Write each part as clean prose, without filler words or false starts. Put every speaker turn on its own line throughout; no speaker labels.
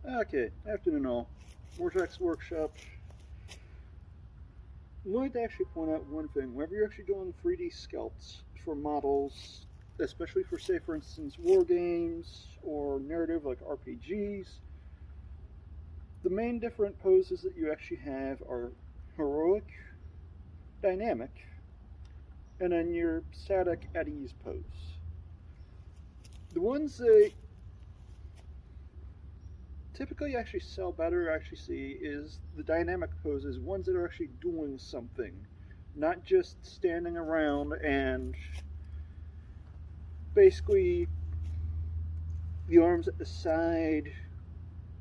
Okay, afternoon all. Vortex Workshop. I wanted to actually point out one thing. Whenever you're actually doing 3D sculpts for models, especially for, say, for instance, war games or narrative like RPGs, the main different poses that you actually have are heroic, dynamic, and then your static at ease pose. The ones that typically actually sell better, actually see, is the dynamic poses, ones that are actually doing something, not just standing around and basically the arms at the side,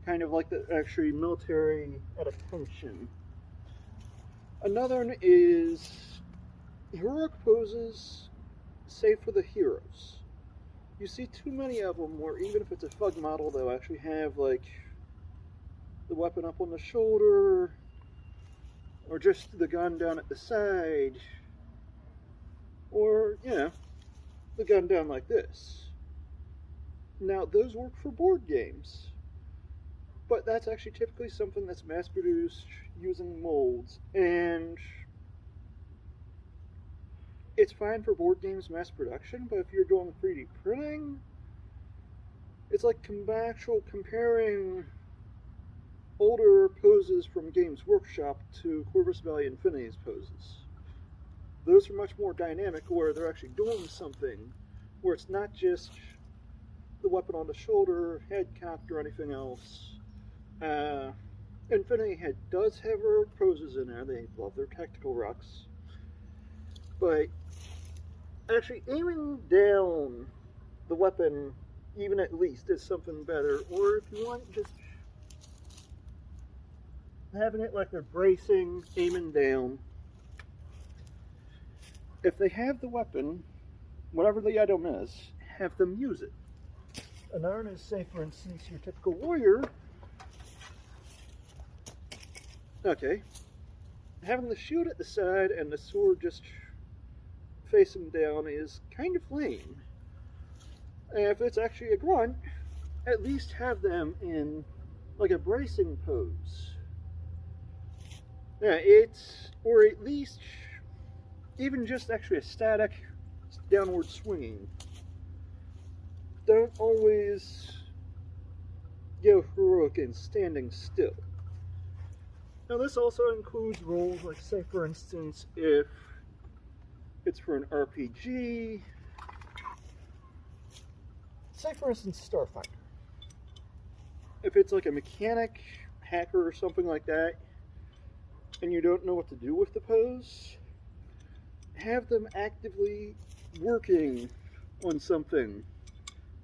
kind of like the actually military at attention. Another one is heroic poses, save for the heroes. You see too many of them where even if it's a thug model, they'll actually have like the weapon up on the shoulder or just the gun down at the side or, the gun down like this. Now, those work for board games, but that's actually typically something that's mass produced using molds, and it's fine for board games mass production, but if you're doing 3D printing, it's like comparing older poses from Games Workshop to Corvus Belli Infinity's poses. Those are much more dynamic, where they're actually doing something, where it's not just the weapon on the shoulder, head cocked, or anything else. Infinity Head does have heroic poses in there. They love their tactical rucks. But actually aiming down the weapon, even at least, is something better. Or if you want, just having it like they're bracing, aiming down. If they have the weapon, whatever the item is, have them use it. Another is, say, for instance, your typical warrior. Okay. Having the shield at the side and the sword just facing down is kind of lame. And if it's actually a grunt, at least have them in like a bracing pose. Yeah, or at least even just actually a static downward swinging. Don't always go heroic and standing still. Now, this also includes roles like, say, for instance, if it's for an RPG, say, for instance, Starfighter. If it's like a mechanic, hacker, or something like that, and you don't know what to do with the pose, have them actively working on something.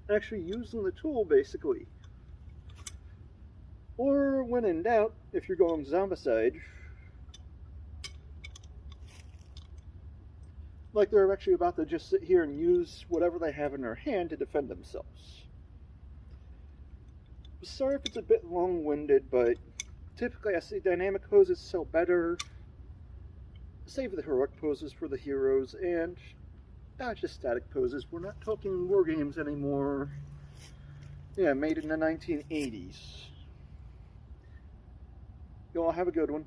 Actually using the tool, basically. Or, when in doubt, if you're going zombicide, like they're actually about to just sit here and use whatever they have in their hand to defend themselves. Sorry if it's a bit long-winded, but typically I see dynamic poses sell better. Save the heroic poses for the heroes, and not just static poses. We're not talking war games anymore. Yeah, made in the 1980s. You all have a good one.